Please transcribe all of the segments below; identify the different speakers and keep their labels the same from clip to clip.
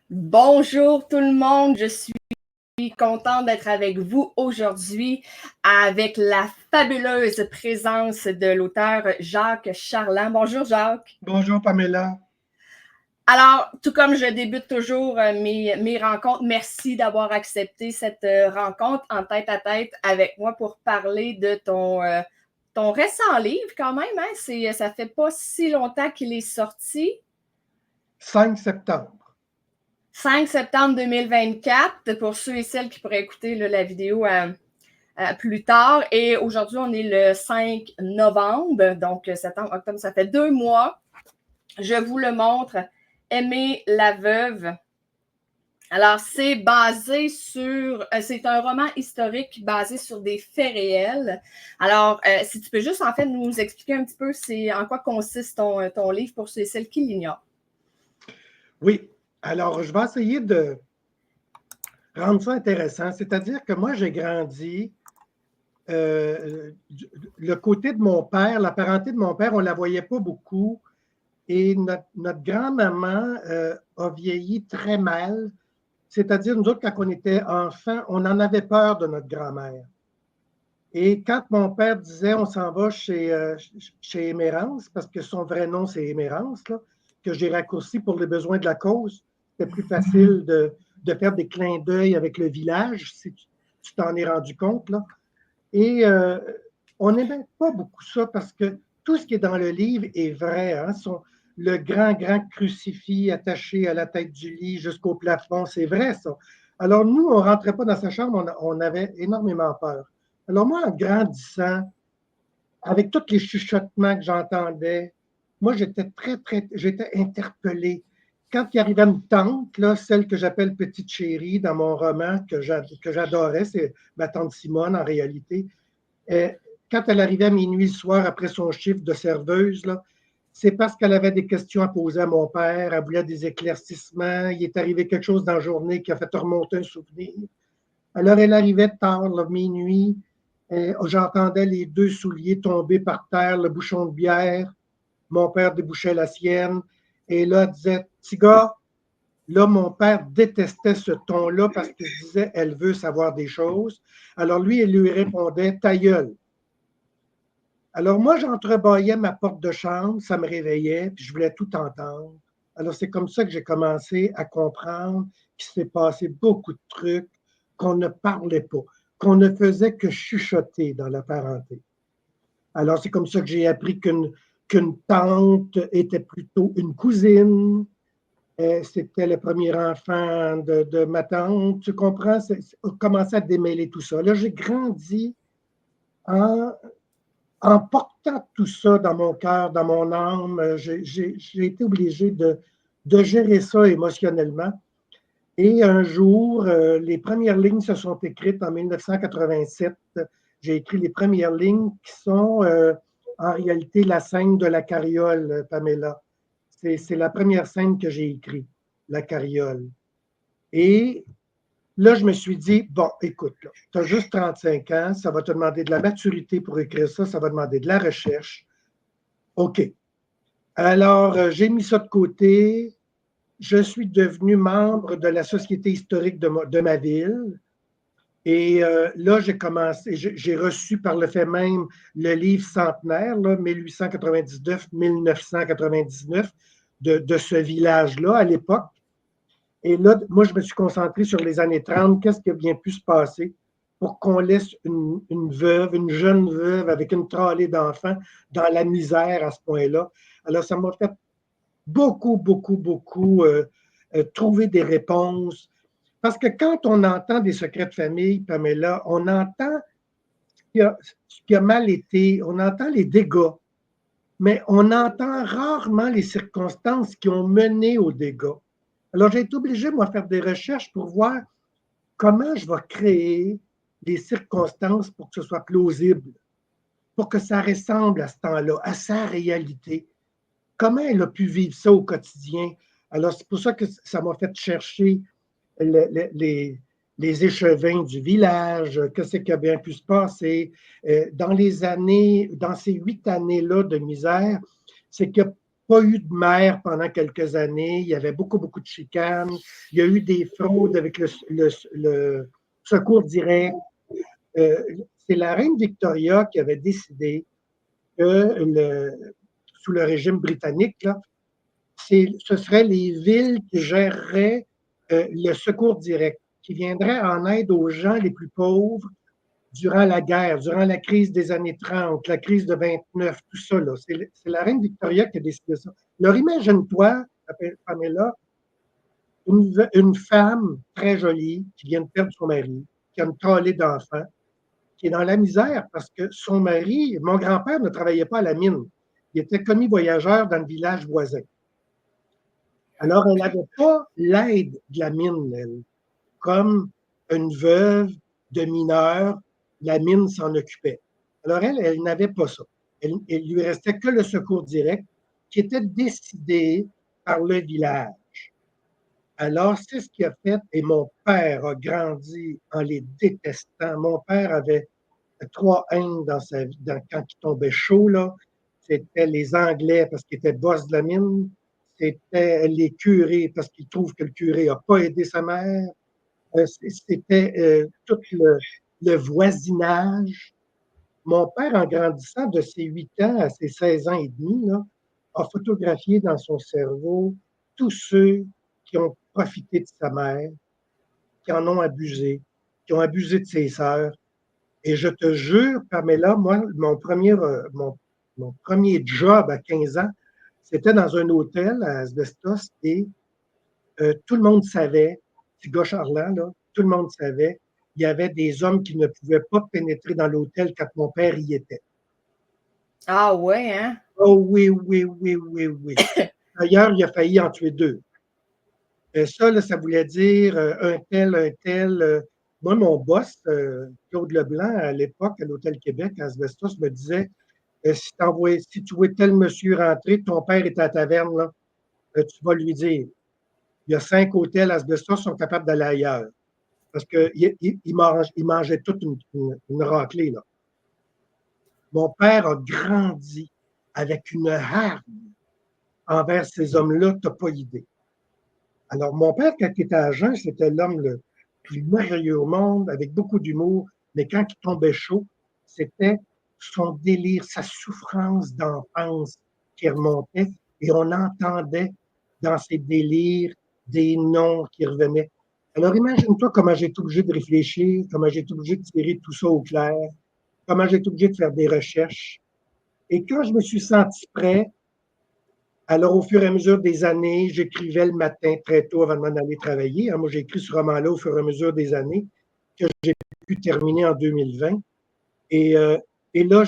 Speaker 1: Bonjour tout le monde, je suis contente d'être avec vous aujourd'hui avec la fabuleuse présence de l'auteur Jacques Charland. Bonjour Jacques.
Speaker 2: Bonjour Pamela.
Speaker 1: Alors, tout comme je débute toujours mes rencontres, merci d'avoir accepté cette rencontre en tête à tête avec moi pour parler de ton récent livre quand même. Hein? Ça fait pas si longtemps qu'il est sorti.
Speaker 2: 5 septembre.
Speaker 1: 5 septembre 2024, pour ceux et celles qui pourraient écouter la vidéo plus tard. Et aujourd'hui, on est le 5 novembre, donc septembre, octobre, ça fait 2 mois. Je vous le montre. Aimer la veuve. Alors, c'est un roman historique basé sur des faits réels. Alors, si tu peux juste en fait nous expliquer un petit peu en quoi consiste ton livre pour ceux et celles qui l'ignorent.
Speaker 2: Oui, alors je vais essayer de rendre ça intéressant. C'est-à-dire que moi, j'ai grandi, le côté de mon père, la parenté de mon père, on ne la voyait pas beaucoup. Et notre grand-maman a vieilli très mal. C'est-à-dire, nous autres, quand on était enfants, on en avait peur de notre grand-mère. Et quand mon père disait on s'en va chez Émérance, parce que son vrai nom c'est Émérance, là, que j'ai raccourci pour les besoins de la cause, c'était plus facile de faire des clins d'œil avec le village, si tu t'en es rendu compte. Là. Et on n'aimait pas beaucoup ça parce que tout ce qui est dans le livre est vrai. Hein? Le grand crucifix attaché à la tête du lit jusqu'au plafond, c'est vrai ça. Alors nous, on ne rentrait pas dans sa chambre, on avait énormément peur. Alors moi, en grandissant, avec tous les chuchotements que j'entendais, moi, j'étais interpellé. Quand il arrivait une tante, là, celle que j'appelle Petite Chérie dans mon roman, que j'adorais, c'est ma tante Simone en réalité, quand elle arrivait à minuit le soir après son chiffre de serveuse, là, c'est parce qu'elle avait des questions à poser à mon père, elle voulait des éclaircissements, il est arrivé quelque chose dans la journée qui a fait remonter un souvenir. Alors, elle arrivait tard, là, minuit, j'entendais les deux souliers tomber par terre, le bouchon de bière, mon père débouchait la sienne, et là, elle disait, petit gars, là, mon père détestait ce ton-là parce qu'il se disait, elle veut savoir des choses. Alors, lui, il lui répondait, ta gueule. Alors, moi, j'entrebâillais ma porte de chambre, ça me réveillait, puis je voulais tout entendre. Alors, c'est comme ça que j'ai commencé à comprendre qu'il s'est passé beaucoup de trucs, qu'on ne parlait pas, qu'on ne faisait que chuchoter dans la parenté. Alors, c'est comme ça que j'ai appris qu'une tante était plutôt une cousine. C'était le premier enfant de ma tante. Tu comprends? On commençait à démêler tout ça. Là, j'ai grandi en en portant tout ça dans mon cœur, dans mon âme, j'ai été obligé de gérer ça émotionnellement. Et un jour, les premières lignes se sont écrites en 1987. J'ai écrit les premières lignes qui sont en réalité la scène de la carriole, Pamela. C'est la première scène que j'ai écrite, la carriole. Et là, je me suis dit, bon, écoute, tu as juste 35 ans, ça va te demander de la maturité pour écrire ça, ça va demander de la recherche. OK. Alors, j'ai mis ça de côté. Je suis devenu membre de la Société historique de ma ville. Et là, j'ai commencé, j'ai reçu par le fait même le livre centenaire, 1899-1999, de ce village-là à l'époque. Et là, moi, je me suis concentré sur les années 30. Qu'est-ce qui a bien pu se passer pour qu'on laisse une veuve, une jeune veuve avec une tralée d'enfants dans la misère à ce point-là? Alors, ça m'a fait beaucoup trouver des réponses. Parce que quand on entend des secrets de famille, Pamela, on entend ce qui a mal été, on entend les dégâts, mais on entend rarement les circonstances qui ont mené aux dégâts. Alors, j'ai été obligé, moi, de faire des recherches pour voir comment je vais créer des circonstances pour que ce soit plausible, pour que ça ressemble à ce temps-là, à sa réalité. Comment elle a pu vivre ça au quotidien? Alors, c'est pour ça que ça m'a fait chercher les échevins du village, qu'est-ce qui a bien pu se passer. Dans ces 8 années-là de misère, c'est que pas eu de maire pendant quelques années. Il y avait beaucoup, beaucoup de chicanes. Il y a eu des fraudes avec le secours direct. C'est la reine Victoria qui avait décidé que sous le régime britannique, là, ce seraient les villes qui géreraient le secours direct, qui viendraient en aide aux gens les plus pauvres durant la guerre, durant la crise des années 30, la crise de 29, tout ça. C'est la reine Victoria qui a décidé ça. Alors imagine-toi, Pamela, une femme très jolie qui vient de perdre son mari, qui a une trollée d'enfants, qui est dans la misère parce que son mari, mon grand-père ne travaillait pas à la mine. Il était commis voyageur dans le village voisin. Alors, elle n'avait pas l'aide de la mine, elle. Comme une veuve de mineur, la mine s'en occupait. Alors, elle n'avait pas ça. Il lui restait que le secours direct qui était décidé par le village. Alors, c'est ce qu'il a fait et mon père a grandi en les détestant. Mon père avait trois haines dans sa vie. Quand il tombait chaud, là, c'était les Anglais parce qu'ils étaient boss de la mine. C'était les curés parce qu'ils trouvent que le curé n'a pas aidé sa mère. C'était tout le voisinage. Mon père, en grandissant de ses 8 ans à ses 16 ans et demi, là, a photographié dans son cerveau tous ceux qui ont profité de sa mère, qui en ont abusé, qui ont abusé de ses sœurs. Et je te jure, Pamela, moi, mon premier job à 15 ans, c'était dans un hôtel à Asbestos et tout le monde savait, petit gars charlant, là, tout le monde savait, il y avait des hommes qui ne pouvaient pas pénétrer dans l'hôtel quand mon père y était.
Speaker 1: Ah ouais, hein?
Speaker 2: Oh oui, oui, oui, oui, oui. D'ailleurs, il a failli en tuer 2. Ça, là, ça voulait dire un tel, un tel. Moi, mon boss, Claude Leblanc, à l'époque, à l'Hôtel Québec, à Asbestos, me disait si tu vois tel monsieur rentrer, ton père est à la taverne, là, tu vas lui dire il y a 5 hôtels à Asbestos qui sont capables d'aller ailleurs. Parce qu'il mangeait toute une raclée. Là. Mon père a grandi avec une hargne envers ces hommes-là, tu n'as pas idée. Alors, mon père, quand il était à jeun, c'était l'homme le plus merveilleux au monde, avec beaucoup d'humour, mais quand il tombait chaud, c'était son délire, sa souffrance d'enfance qui remontait, et on entendait dans ses délires des noms qui revenaient. Alors, imagine-toi comment j'ai été obligé de réfléchir, comment j'ai été obligé de tirer tout ça au clair, comment j'ai été obligé de faire des recherches. Et quand je me suis senti prêt, alors, au fur et à mesure des années, j'écrivais le matin très tôt avant de m'en aller travailler. Moi, j'ai écrit ce roman-là au fur et à mesure des années que j'ai pu terminer en 2020. Et là,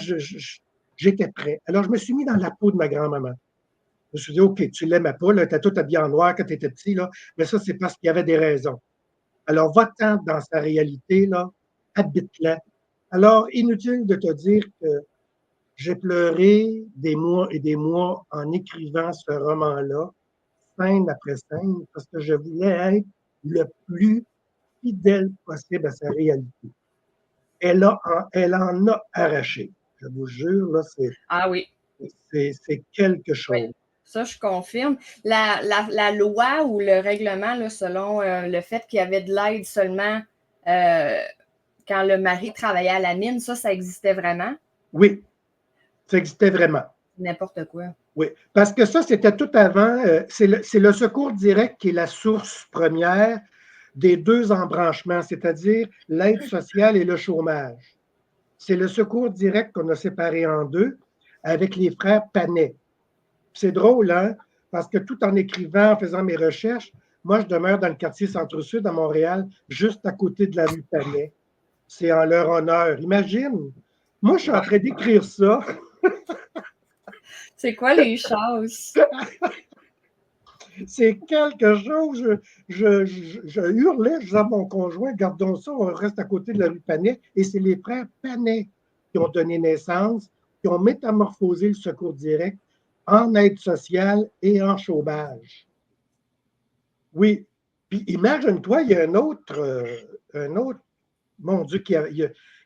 Speaker 2: j'étais prêt. Alors, je me suis mis dans la peau de ma grand-maman. Je me suis dit, OK, tu l'aimais pas, tu étais tout habillé en noir quand tu étais petit, là, mais ça, c'est parce qu'il y avait des raisons. Alors, va-t'en dans sa réalité, là, habite-la. Alors, inutile de te dire que j'ai pleuré des mois et des mois en écrivant ce roman-là, scène après scène, parce que je voulais être le plus fidèle possible à sa réalité. Elle en a arraché. Je vous jure, là,
Speaker 1: Ah oui.
Speaker 2: c'est quelque
Speaker 1: Oui.
Speaker 2: chose.
Speaker 1: Ça, je confirme. La loi ou le règlement, là, selon le fait qu'il y avait de l'aide seulement quand le mari travaillait à la mine, ça existait vraiment?
Speaker 2: Oui, ça existait vraiment.
Speaker 1: N'importe quoi.
Speaker 2: Oui, parce que ça, c'était tout avant. C'est le secours direct qui est la source première des 2 embranchements, c'est-à-dire l'aide sociale et le chômage. C'est le secours direct qu'on a séparé en 2 avec les frères Panet. C'est drôle, hein? Parce que tout en écrivant, en faisant mes recherches, moi, je demeure dans le quartier Centre-Sud à Montréal, juste à côté de la rue Panet. C'est en leur honneur. Imagine, moi, je suis en train d'écrire ça.
Speaker 1: C'est quoi les chances?
Speaker 2: C'est quelque chose. Je hurlais, je disais à mon conjoint, gardons ça, on reste à côté de la rue Panet. Et c'est les frères Panet qui ont donné naissance, qui ont métamorphosé le secours direct en aide sociale et en chômage. Oui. Puis imagine-toi, il y a un autre mon Dieu,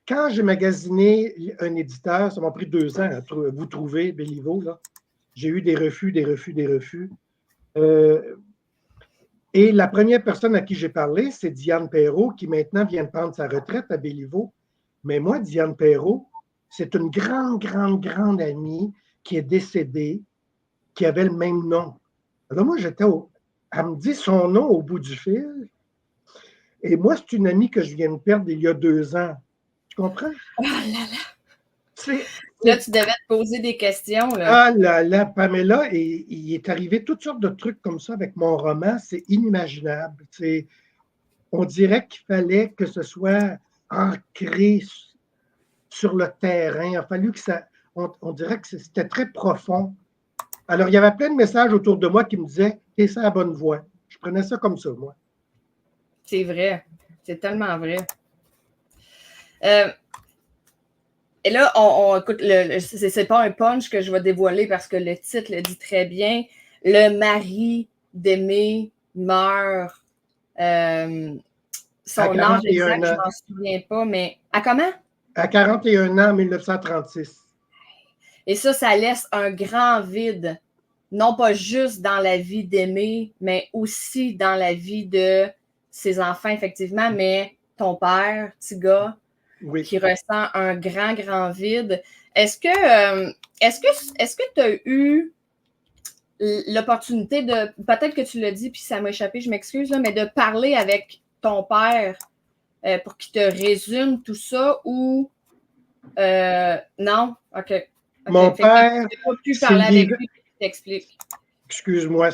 Speaker 2: quand j'ai magasiné un éditeur, ça m'a pris 2 ans à vous trouver, Béliveau, là. J'ai eu des refus, des refus, des refus. Et la première personne à qui j'ai parlé, c'est Diane Perrault, qui maintenant vient de prendre sa retraite à Béliveau. Mais moi, Diane Perrault, c'est une grande, grande, grande amie qui est décédée, qui avait le même nom. Alors moi, elle me dit son nom au bout du fil. Et moi, c'est une amie que je viens de perdre il y a 2 ans. Tu comprends?
Speaker 1: Oh là là!
Speaker 2: C'est,
Speaker 1: Là, tu devais te poser des questions, là.
Speaker 2: Ah là là, Pamela, et il est arrivé toutes sortes de trucs comme ça avec mon roman. C'est inimaginable. On dirait qu'il fallait que ce soit ancré sur le terrain. Il a fallu que ça. On dirait que c'était très profond. Alors, il y avait plein de messages autour de moi qui me disaient t'es sur la bonne voie. Je prenais ça comme ça, moi.
Speaker 1: C'est vrai. C'est tellement vrai. Et là, écoute, c'est pas un punch que je vais dévoiler parce que le titre le dit très bien. Le mari d'Aimé meurt. Son âge exact, je m'en souviens pas, mais à comment?
Speaker 2: À 41 ans, en 1936.
Speaker 1: Et ça laisse un grand vide, non pas juste dans la vie d'Aimé, mais aussi dans la vie de ses enfants, effectivement, mais ton père, petit gars,
Speaker 2: oui.
Speaker 1: Qui ressent un grand, grand vide. Est-ce que tu as eu l'opportunité de, peut-être que tu l'as dit, puis ça m'a échappé, je m'excuse, là, mais de parler avec ton père pour qu'il te résume tout ça ou non? OK.
Speaker 2: Mon père,
Speaker 1: tu n'as pas pu parler avec lui et qu'il t'explique.
Speaker 2: Excuse-moi.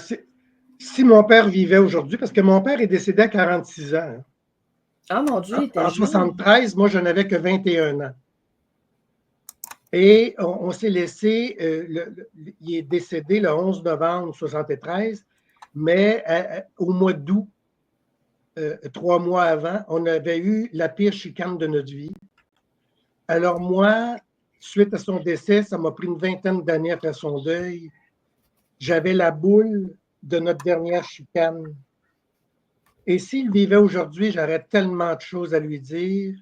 Speaker 2: Si mon père vivait aujourd'hui, parce que mon père est décédé à 46 ans.
Speaker 1: Ah, mon Dieu, il était
Speaker 2: en
Speaker 1: jeune.
Speaker 2: 73, moi, je n'avais que 21 ans. Et on s'est laissé, il est décédé le 11 novembre 73, mais au mois d'août, 3 mois avant, on avait eu la pire chicane de notre vie. Alors moi, suite à son décès, ça m'a pris une vingtaine d'années à faire son deuil. J'avais la boule de notre dernière chicane. Et s'il vivait aujourd'hui, j'aurais tellement de choses à lui dire.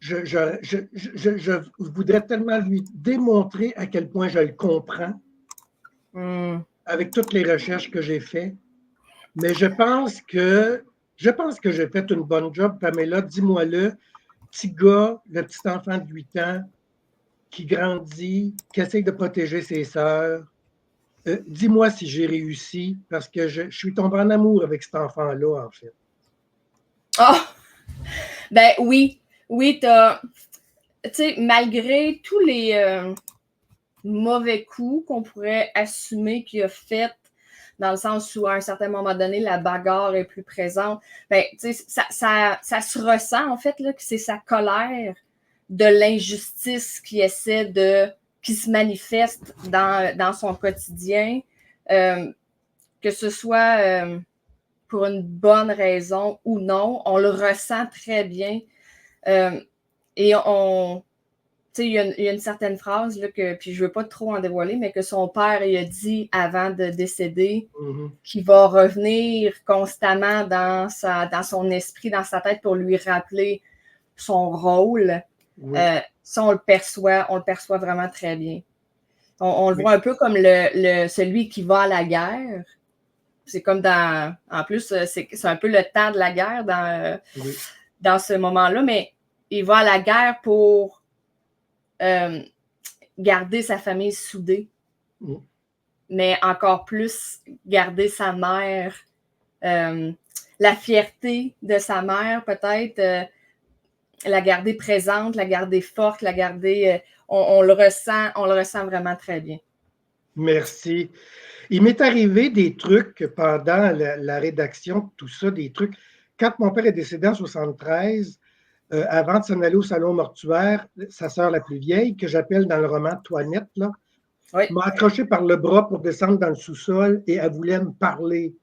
Speaker 2: Je voudrais tellement lui démontrer à quel point je le comprends avec toutes les recherches que j'ai faites. Mais je pense que j'ai fait une bonne job, Pamela. Dis-moi-le, petit gars, le petit enfant de 8 ans qui grandit, qui essaye de protéger ses sœurs. Dis-moi si j'ai réussi, parce que je suis tombé en amour avec cet enfant-là, en fait.
Speaker 1: Oh! Ben oui. Oui, tu sais, malgré tous les mauvais coups qu'on pourrait assumer qu'il a fait, dans le sens où à un certain moment donné, la bagarre est plus présente, ben, tu sais, ça se ressent, en fait, là, que c'est sa colère de l'injustice qui se manifeste dans son quotidien, que ce soit pour une bonne raison ou non, on le ressent très bien. Et il y a une certaine phrase, là, puis je ne veux pas trop en dévoiler, mais que son père il a dit avant de décéder qu'il va revenir constamment dans son esprit, dans sa tête pour lui rappeler son rôle. Oui. Ça, on le perçoit vraiment très bien. On le voit un peu comme celui qui va à la guerre. C'est comme en plus, c'est un peu le temps de la guerre dans ce moment-là, mais il va à la guerre pour garder sa famille soudée, mais encore plus garder sa mère, la fierté de sa mère peut-être, la garder présente, la garder forte, la garder, on le ressent vraiment très bien.
Speaker 2: Merci. Il m'est arrivé des trucs pendant la rédaction, tout ça, des trucs. Quand mon père est décédé en 73, avant de s'en aller au salon mortuaire, sa sœur la plus vieille, que j'appelle dans le roman Toinette, là, m'a accroché par le bras pour descendre dans le sous-sol et elle voulait me parler.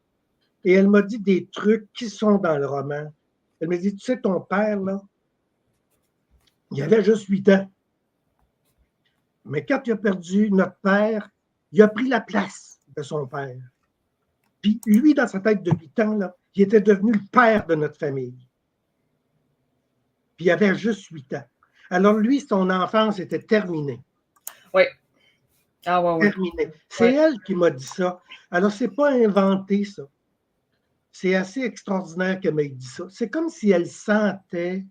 Speaker 2: Et elle m'a dit des trucs qui sont dans le roman. Elle m'a dit, tu sais, ton père, là, il avait juste 8 ans. Mais quand il a perdu notre père, il a pris la place de son père. Puis lui, dans sa tête de 8 ans, là, il était devenu le père de notre famille. Puis il avait juste 8 ans. Alors lui, son enfance était terminée.
Speaker 1: Oui. Ah ouais, ouais.
Speaker 2: Terminé. C'est
Speaker 1: Ouais.
Speaker 2: elle qui m'a dit ça. Alors, c'est pas inventé, ça. C'est assez extraordinaire qu'elle m'ait dit ça. C'est comme si elle sentait.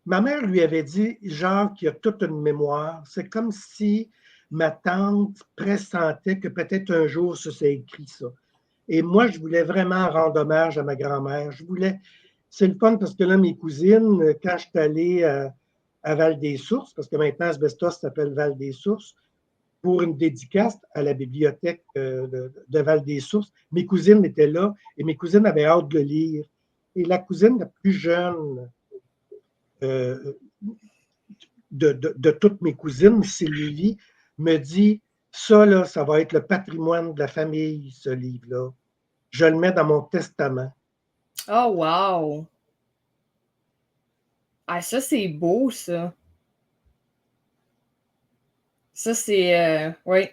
Speaker 2: Ma mère lui avait dit, genre, qu'il y a toute une mémoire. C'est comme si ma tante pressentait que peut-être un jour ça s'est écrit ça. Et moi, je voulais vraiment rendre hommage à ma grand-mère. C'est le fun parce que là, mes cousines, quand je suis allé à Val-des-Sources, parce que maintenant, Asbestos s'appelle Val-des-Sources, pour une dédicace à la bibliothèque de Val-des-Sources, mes cousines étaient là et mes cousines avaient hâte de le lire. Et la cousine la plus jeune euh, de toutes mes cousines, Sylvie, me dit, ça, là, ça va être le patrimoine de la famille, ce livre-là. Je le mets dans mon testament.
Speaker 1: Oh, wow! Ah, ça, c'est beau, ça. Ça, c'est... oui.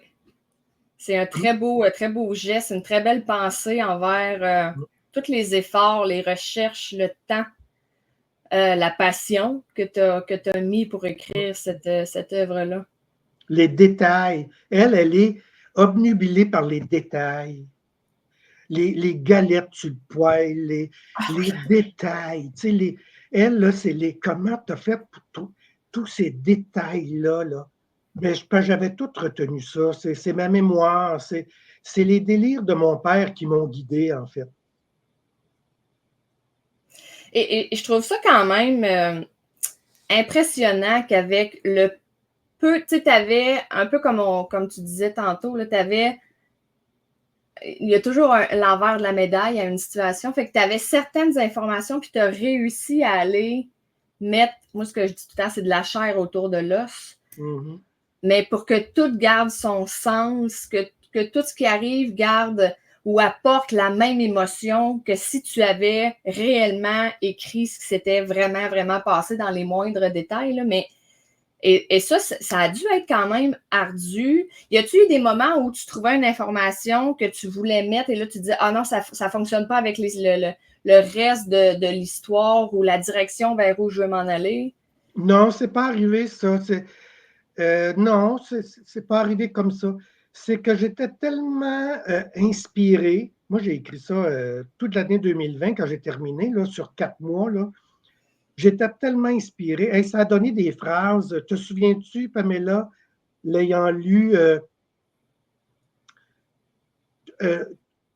Speaker 1: C'est un très beau geste, une très belle pensée envers tous les efforts, les recherches, le temps, la passion que tu as mis pour écrire cette œuvre-là.
Speaker 2: Les détails. Elle est obnubilée par les détails. Les galettes sur le poêle, les détails. Tu sais, elle, là, c'est comment tu as fait pour tous ces détails-là. Là. Mais j'avais tout retenu ça. C'est ma mémoire. C'est les délires de mon père qui m'ont guidé, en fait.
Speaker 1: Et je trouve ça quand même impressionnant qu'avec le peu, tu sais, tu avais, un peu comme tu disais tantôt, tu avais il y a toujours l'envers de la médaille à une situation. Fait que tu avais certaines informations, puis tu as réussi à aller mettre, moi, ce que je dis tout le temps, c'est de la chair autour de l'os.
Speaker 2: Mm-hmm.
Speaker 1: Mais pour que tout garde son sens, que tout ce qui arrive garde ou apporte la même émotion que si tu avais réellement écrit ce qui s'était vraiment, vraiment passé dans les moindres détails. Là. Mais et ça, ça a dû être quand même ardu. Y a-tu eu des moments où tu trouvais une information que tu voulais mettre et là, tu dis, ah non, ça ne fonctionne pas avec le reste de l'histoire ou la direction vers où je veux m'en aller?
Speaker 2: Non, c'est pas arrivé, ça. Non, c'est pas arrivé comme ça. C'est que j'étais tellement inspiré. Moi, j'ai écrit ça toute l'année 2020 quand j'ai terminé, là, sur 4 mois. Là. J'étais tellement inspiré. Hey, ça a donné des phrases. Te souviens-tu, Pamela, l'ayant lu euh,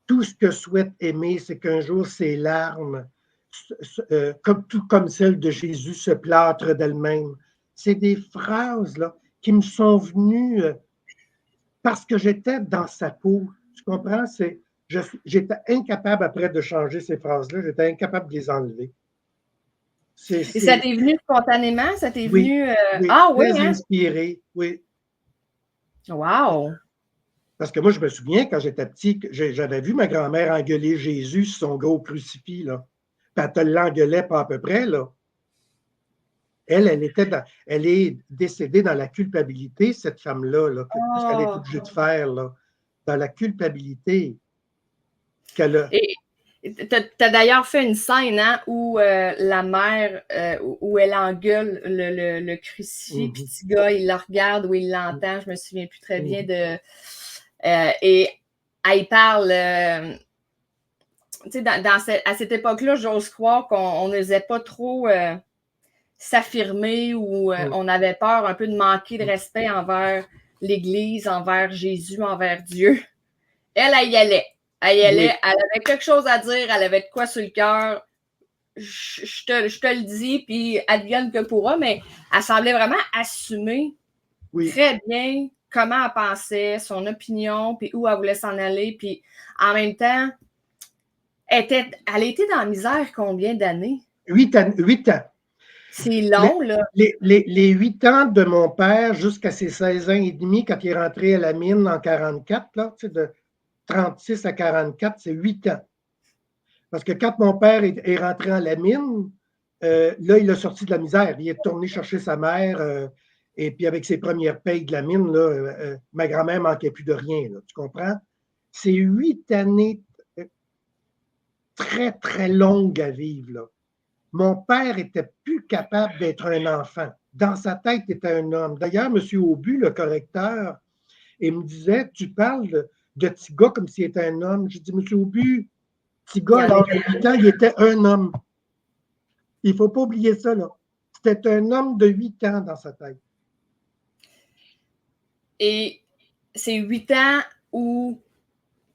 Speaker 2: tout ce que souhaite aimer, c'est qu'un jour ses larmes, tout comme celles de Jésus, se plâtrent d'elles-mêmes. C'est des phrases là, qui me sont venues parce que j'étais dans sa peau. Tu comprends? J'étais incapable après de changer ces phrases-là. J'étais incapable de les enlever.
Speaker 1: Et ça t'est venu spontanément? Ça t'est
Speaker 2: Oui,
Speaker 1: venu.
Speaker 2: oui,
Speaker 1: Ah oui,
Speaker 2: très
Speaker 1: hein?
Speaker 2: inspiré, oui.
Speaker 1: Wow!
Speaker 2: Parce que moi, je me souviens, quand j'étais petit, j'avais vu ma grand-mère engueuler Jésus sur son gros crucifix, là. Puis elle te l'engueulait pas à peu près, là. Elle est décédée dans la culpabilité, cette femme-là, là, qu'est-ce qu'elle est
Speaker 1: Oh.
Speaker 2: obligée de faire, là? Dans la culpabilité qu'elle a.
Speaker 1: Et t'as d'ailleurs fait une scène hein, où la mère, où elle engueule le crucifix, puis
Speaker 2: Mhm,
Speaker 1: petit gars, il la regarde ou il l'entend, je me souviens plus très bien
Speaker 2: mhm,
Speaker 1: de. Et elle parle. Tu sais, à cette époque-là, j'ose croire qu'on n'osait pas trop s'affirmer ou
Speaker 2: mhm,
Speaker 1: on avait peur un peu de manquer de
Speaker 2: mhm.
Speaker 1: respect envers l'Église, envers Jésus, envers Dieu. Elle y allait. Elle y allait.
Speaker 2: Oui,
Speaker 1: Elle avait quelque chose à dire. Elle avait de quoi sur le cœur. Je te le dis, puis advienne que pourra, mais elle semblait vraiment assumer
Speaker 2: oui.
Speaker 1: très bien comment elle pensait, son opinion, puis où elle voulait s'en aller. Puis en même temps, elle était dans la misère combien d'années?
Speaker 2: 8 ans.
Speaker 1: C'est
Speaker 2: Les,
Speaker 1: long, là.
Speaker 2: les 8 ans de mon père jusqu'à ses 16 ans et demi, quand il est rentré à la mine en 44, là, tu sais, de 36 à 44, c'est 8 ans. Parce que quand mon père est rentré à la mine, là, il a sorti de la misère. Il est tourné chercher sa mère. Et puis, avec ses premières payes de la mine, là, ma grand-mère ne manquait plus de rien. Là, tu comprends? C'est 8 années très, très longues à vivre. Là. Mon père était plus capable d'être un enfant. Dans sa tête, il était un homme. D'ailleurs, M. Aubu, le correcteur, et il me disait, tu parles de petit gars comme s'il était un homme. J'ai dit, monsieur Aubu, petit gars, à l'âge de 8 ans, il était un homme. Il ne faut pas oublier ça, là. C'était un homme de 8 ans dans sa tête.
Speaker 1: Et c'est 8 ans où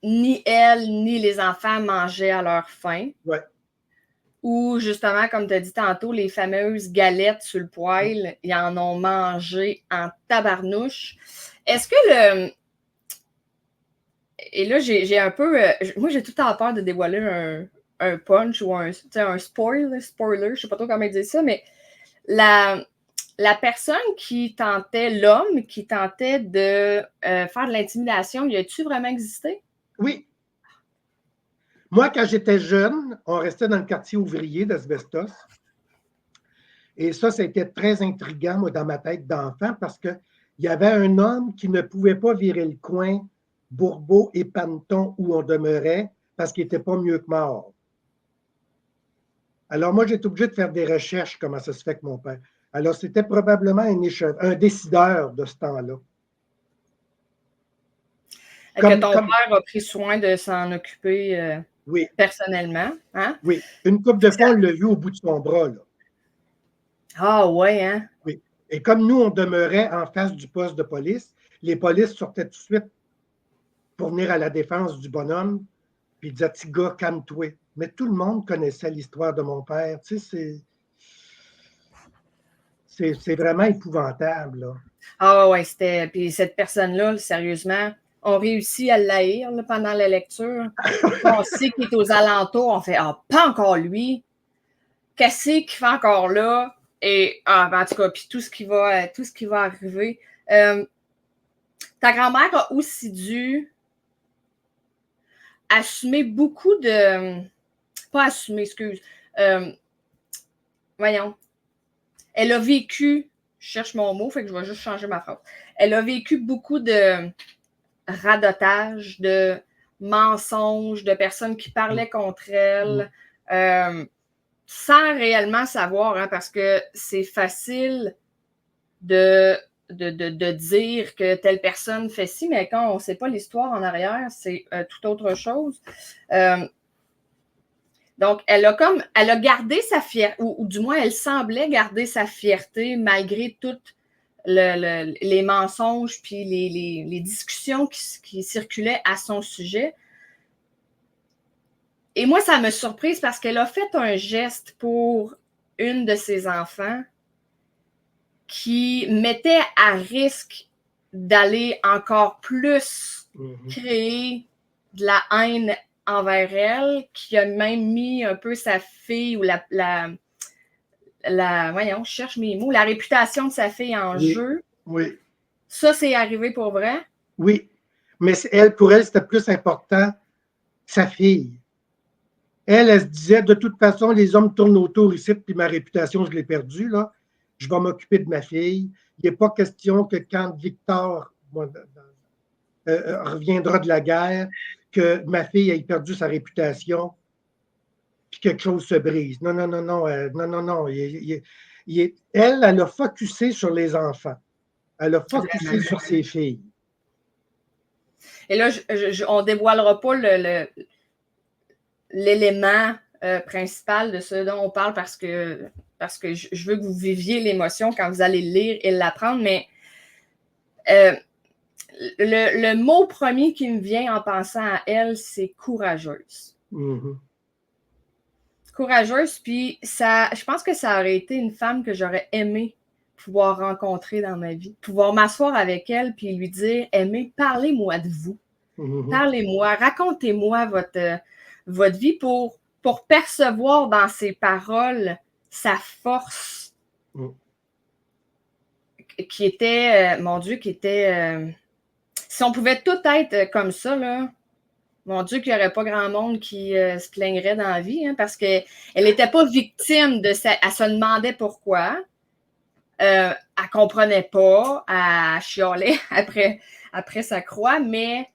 Speaker 1: ni elle, ni les enfants mangeaient à leur faim.
Speaker 2: Ouais.
Speaker 1: Ou justement, comme tu as dit tantôt, les fameuses galettes sur le poêle, ils en ont mangé en tabarnouche. Est-ce que le... Et là, j'ai un peu... moi, j'ai tout le temps peur de dévoiler un punch ou un spoiler, je ne sais pas trop comment dire ça, mais la personne qui tentait, l'homme qui tentait de faire de l'intimidation, y a-tu vraiment existé?
Speaker 2: Oui. Moi, quand j'étais jeune, on restait dans le quartier ouvrier d'Asbestos. Et ça a été très intriguant, moi, dans ma tête d'enfant, parce qu'il y avait un homme qui ne pouvait pas virer le coin Bourbeau et Panneton où on demeurait parce qu'il n'était pas mieux que mort. Alors, moi, j'étais obligé de faire des recherches, comment ça se fait que mon père. Alors, c'était probablement un décideur de ce temps-là.
Speaker 1: Que ton père a pris soin de s'en occuper
Speaker 2: oui.
Speaker 1: personnellement. Hein?
Speaker 2: Oui. Une couple de fois, on l'a vu au bout de son bras. Là.
Speaker 1: Ah, ouais, hein?
Speaker 2: Oui. Et comme nous, on demeurait en face du poste de police, les polices sortaient tout de suite pour venir à la défense du bonhomme, puis ils disaient, petit gars, calme-toi. Mais tout le monde connaissait l'histoire de mon père. Tu sais, c'est vraiment épouvantable. Là.
Speaker 1: Ah, ouais, c'était. Puis cette personne-là, sérieusement, on réussit à l'haïr pendant la lecture. On sait qu'il est aux alentours, on fait ah, pas encore lui. Qu'est-ce qu'il fait encore là? Et en tout cas, puis tout ce qui va arriver. Ta grand-mère a aussi dû assumer beaucoup de. Pas assumer, excuse. Voyons. Elle a vécu, je cherche mon mot, fait que je vais juste changer ma phrase. Elle a vécu beaucoup de radotage, de mensonges, de personnes qui parlaient contre elle, sans réellement savoir, hein, parce que c'est facile de dire que telle personne fait ci, mais quand on ne sait pas l'histoire en arrière, c'est tout autre chose. Donc, elle a gardé sa fierté, ou du moins, elle semblait garder sa fierté malgré toutes les mensonges puis les discussions qui circulaient à son sujet. Et moi, ça m'a surprise parce qu'elle a fait un geste pour une de ses enfants qui mettait à risque d'aller encore plus créer de la haine envers elle, qui a même mis un peu sa fille ou voyons, je cherche mes mots, la réputation de sa fille en jeu.
Speaker 2: Oui.
Speaker 1: Ça, c'est arrivé pour vrai?
Speaker 2: Oui. Mais pour elle, c'était plus important sa fille. Elle se disait, de toute façon, les hommes tournent autour ici, puis ma réputation, je l'ai perdue, là. Je vais m'occuper de ma fille. Il n'est pas question que quand Victor reviendra de la guerre, que ma fille ait perdu sa réputation, puis quelque chose se brise. Non. Elle a focusé sur les enfants. Elle a focusé sur ses filles.
Speaker 1: Et là, on ne dévoilera pas l'élément principal de ce dont on parle parce que je veux que vous viviez l'émotion quand vous allez le lire et l'apprendre, mais le mot premier qui me vient en pensant à elle, c'est courageuse. Courageuse, puis je pense que ça aurait été une femme que j'aurais aimé pouvoir rencontrer dans ma vie, pouvoir m'asseoir avec elle puis lui dire, Aimée, parlez-moi de vous. Parlez-moi, racontez-moi votre vie pour percevoir dans ses paroles sa force qui était, mon Dieu, qui était... si on pouvait tout être comme ça, là, mon Dieu, qu'il n'y aurait pas grand monde qui se plaindrait dans la vie, hein, parce qu'elle n'était pas victime de ça. Elle se demandait pourquoi. Elle ne comprenait pas. Elle chialait après sa croix, mais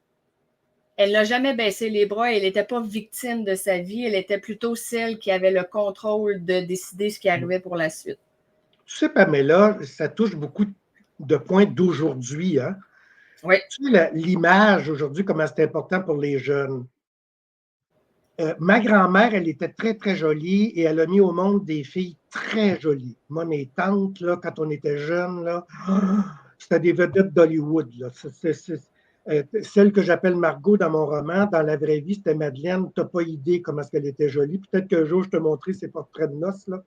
Speaker 1: elle n'a jamais baissé les bras. Elle n'était pas victime de sa vie. Elle était plutôt celle qui avait le contrôle de décider ce qui arrivait pour la suite.
Speaker 2: Tu sais, Pamela, ça touche beaucoup de points d'aujourd'hui. Hein?
Speaker 1: Oui.
Speaker 2: Tu sais, l'image aujourd'hui, comment c'est important pour les jeunes. Ma grand-mère, elle était très, très jolie et elle a mis au monde des filles très jolies. Moi, mes tantes, là, quand on était jeunes, là, c'était des vedettes d'Hollywood. Celle que j'appelle Margot dans mon roman, dans la vraie vie, c'était Madeleine. Tu n'as pas idée comment est-ce qu'elle était jolie. Peut-être qu'un jour, je te montrerai ses portraits de noces. Là.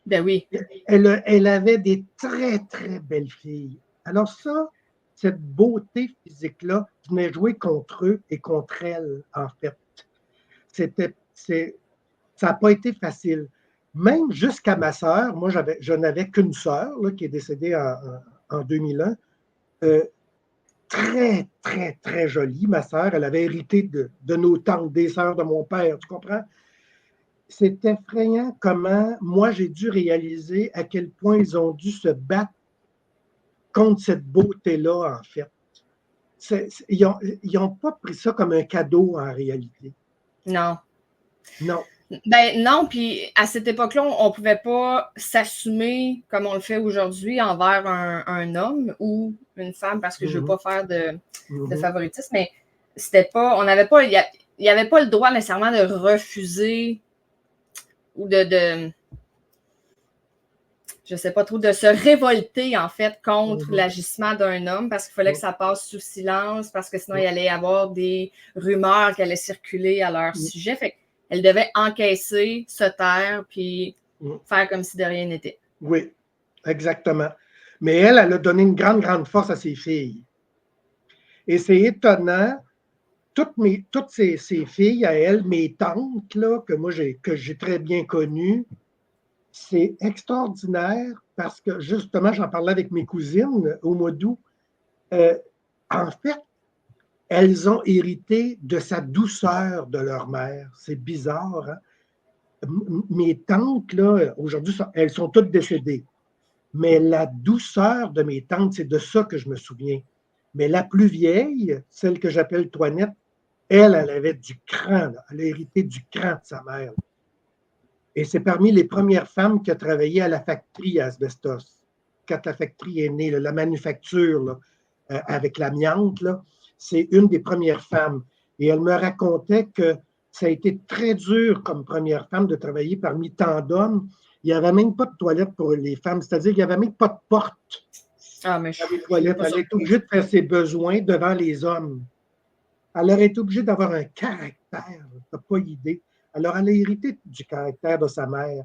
Speaker 1: Ben oui.
Speaker 2: Elle avait des très, très belles filles. Alors ça, cette beauté physique-là venait jouer contre eux et contre elles, en fait. Ça n'a pas été facile. Même jusqu'à ma sœur, moi, je n'avais qu'une sœur qui est décédée en 2001. Très, très, très jolie, ma sœur. Elle avait hérité de nos tantes, des sœurs de mon père, tu comprends? C'est effrayant comment moi, j'ai dû réaliser à quel point ils ont dû se battre contre cette beauté-là, en fait. Ils n'ont pas pris ça comme un cadeau, en réalité.
Speaker 1: Non.
Speaker 2: Non.
Speaker 1: Ben non, puis à cette époque-là, on ne pouvait pas s'assumer comme on le fait aujourd'hui envers un homme ou une femme, parce que je ne veux pas faire de favoritisme, mais c'était pas, on n'avait pas, il n'y avait pas le droit nécessairement de refuser ou je sais pas trop, de se révolter en fait contre l'agissement d'un homme parce qu'il fallait que ça passe sous silence, parce que sinon il allait y avoir des rumeurs qui allaient circuler à leur sujet. Fait qu'elle devait encaisser, se taire, puis faire comme si de rien n'était.
Speaker 2: Oui, exactement. Mais elle a donné une grande, grande force à ses filles. Et c'est étonnant, toutes ces filles à elle, mes tantes, là, que j'ai très bien connues, c'est extraordinaire parce que justement, j'en parlais avec mes cousines au mois d'août. En fait, elles ont hérité de sa douceur de leur mère. C'est bizarre, hein? Mes tantes, là, aujourd'hui, elles sont toutes décédées. Mais la douceur de mes tantes, c'est de ça que je me souviens. Mais la plus vieille, celle que j'appelle Toinette, elle avait du cran. Là. Elle a hérité du cran de sa mère. Et c'est parmi les premières femmes qui a travaillé à la factory à asbestos. Quand la factory est née, là, la manufacture là, avec l'amiante, c'est une des premières femmes. Et elle me racontait que ça a été très dur comme première femme de travailler parmi tant d'hommes. Il n'y avait même pas de toilette pour les femmes, c'est-à-dire qu'il n'y avait même pas de porte
Speaker 1: à
Speaker 2: les toilettes. Elle était obligée de faire ses besoins devant les hommes. Elle aurait été obligée d'avoir un caractère, tu n'as pas idée. Alors, elle a hérité du caractère de sa mère.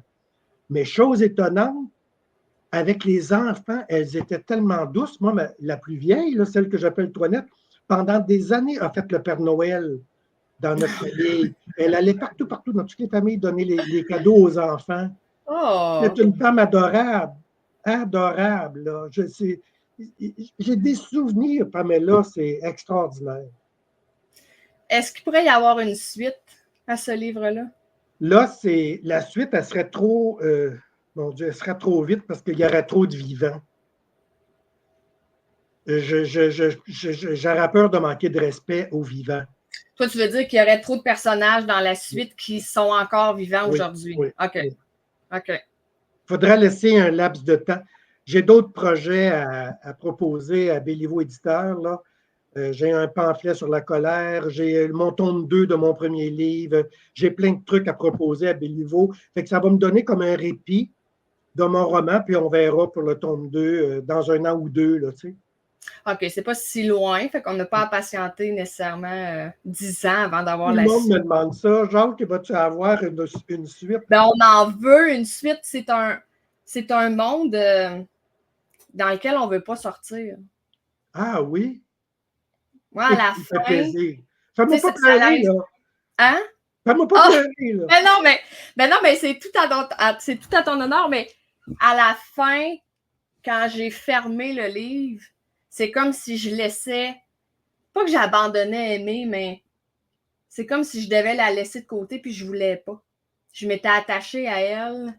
Speaker 2: Mais chose étonnante, avec les enfants, elles étaient tellement douces. Moi, la plus vieille, là, celle que j'appelle Toinette, pendant des années, a fait le Père Noël dans notre famille. Elle allait partout, partout, dans toutes les familles, donner les cadeaux aux enfants.
Speaker 1: Oh.
Speaker 2: C'est une femme adorable. Adorable. Là. J'ai des souvenirs, Pamela, c'est extraordinaire.
Speaker 1: Est-ce qu'il pourrait y avoir une suite à ce livre-là?
Speaker 2: Là, la suite, elle serait trop, mon Dieu, elle serait trop vite parce qu'il y aurait trop de vivants. J'aurais peur de manquer de respect aux vivants.
Speaker 1: Toi, tu veux dire qu'il y aurait trop de personnages dans la suite qui sont encore vivants aujourd'hui?
Speaker 2: Oui,
Speaker 1: OK.
Speaker 2: oui.
Speaker 1: OK.
Speaker 2: Il faudrait laisser un laps de temps. J'ai d'autres projets à proposer à Béliveau Éditeur. Là. J'ai un pamphlet sur la colère, j'ai mon tome 2 de mon premier livre, j'ai plein de trucs à proposer à Béliveau. Fait que ça va me donner comme un répit de mon roman, puis on verra pour le tome 2 dans un an ou deux. Là, tu sais.
Speaker 1: OK, c'est pas si loin, fait qu'on n'a pas à patienter nécessairement 10 ans avant d'avoir
Speaker 2: Tout le
Speaker 1: la
Speaker 2: monde
Speaker 1: suite.
Speaker 2: me demande ça. Jacques, vas-tu avoir une suite?
Speaker 1: Ben, on en veut une suite. C'est un monde dans lequel on ne veut pas sortir.
Speaker 2: Ah oui?
Speaker 1: Moi, à la
Speaker 2: Ça
Speaker 1: fin.
Speaker 2: fait plaisir. Fais-moi pas
Speaker 1: Ça
Speaker 2: pleurer,
Speaker 1: arrive.
Speaker 2: là.
Speaker 1: Hein?
Speaker 2: Fais-moi pas pleurer, là.
Speaker 1: Ben non, mais c'est tout à ton honneur, mais à la fin, quand j'ai fermé le livre, c'est comme si je laissais, pas que j'abandonnais aimer, mais c'est comme si je devais la laisser de côté puis je voulais pas. Je m'étais attachée à elle.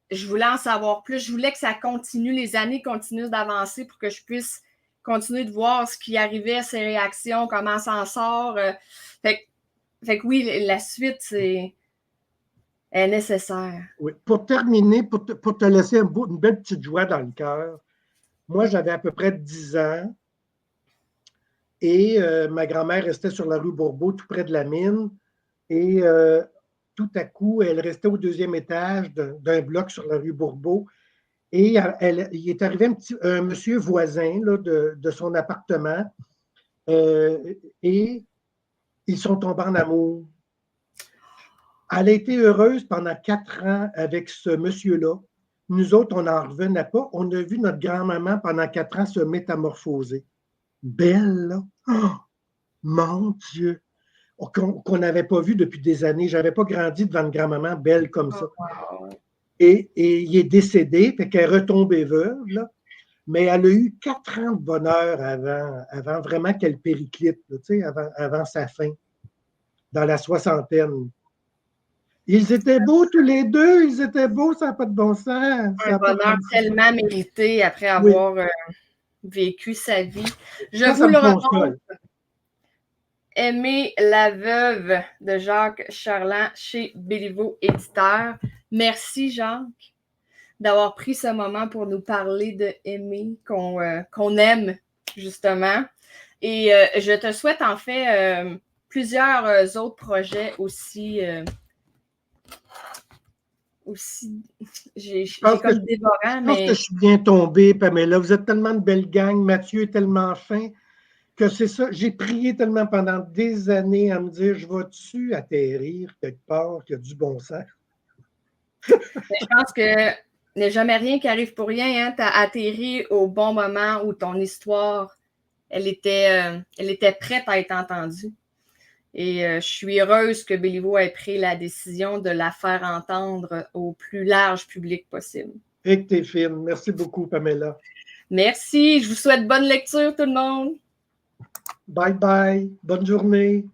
Speaker 1: Je voulais en savoir plus. Je voulais que ça continue, les années continuent d'avancer pour que je puisse continuer de voir ce qui arrivait, ses réactions, comment ça en sort. Fait que oui, la suite, est nécessaire.
Speaker 2: Oui. Pour terminer, pour te laisser une belle petite joie dans le cœur, moi, j'avais à peu près 10 ans Et ma grand-mère restait sur la rue Bourbeau, tout près de la mine. Et tout à coup, elle restait au deuxième étage d'un bloc sur la rue Bourbeau. Et il est arrivé un monsieur voisin là, de son appartement. Et ils sont tombés en amour. Elle a été heureuse pendant 4 ans avec ce monsieur-là. Nous autres, on n'en revenait pas. On a vu notre grand-maman pendant 4 ans se métamorphoser. Belle, là. Oh, mon Dieu! Qu'on n'avait pas vu depuis des années. Je n'avais pas grandi devant une grand-maman belle comme ça. Et il est décédé, fait qu'elle est retombée veuve, là. Mais elle a eu 4 ans de bonheur avant vraiment qu'elle périclite, là, avant sa fin, dans la soixantaine. Ils étaient beaux tous les deux, ils étaient beaux, ça n'a pas de bon sens.
Speaker 1: Un bonheur tellement mérité après avoir vécu sa vie. Je vous le remonte. Aimer la veuve de Jacques Charland chez Béliveau Éditeur. Merci Jacques d'avoir pris ce moment pour nous parler de Aimer, qu'on aime justement. Et je te souhaite en fait plusieurs autres projets aussi. J'ai comme dévorant, mais...
Speaker 2: Je pense que je suis bien tombée, Pamela. Vous êtes tellement de belle gang. Mathieu est tellement fin que c'est ça. J'ai prié tellement pendant des années à me dire, je vais-tu atterrir quelque part qui a du bon sens?
Speaker 1: Je pense que il n'y a jamais rien qui arrive pour rien. Hein? Tu as atterri au bon moment où ton histoire, elle était prête à être entendue. Et je suis heureuse que Béliveau ait pris la décision de la faire entendre au plus large public possible.
Speaker 2: Et que t'es fine. Merci beaucoup, Pamela.
Speaker 1: Merci. Je vous souhaite bonne lecture, tout le monde.
Speaker 2: Bye bye. Bonne journée.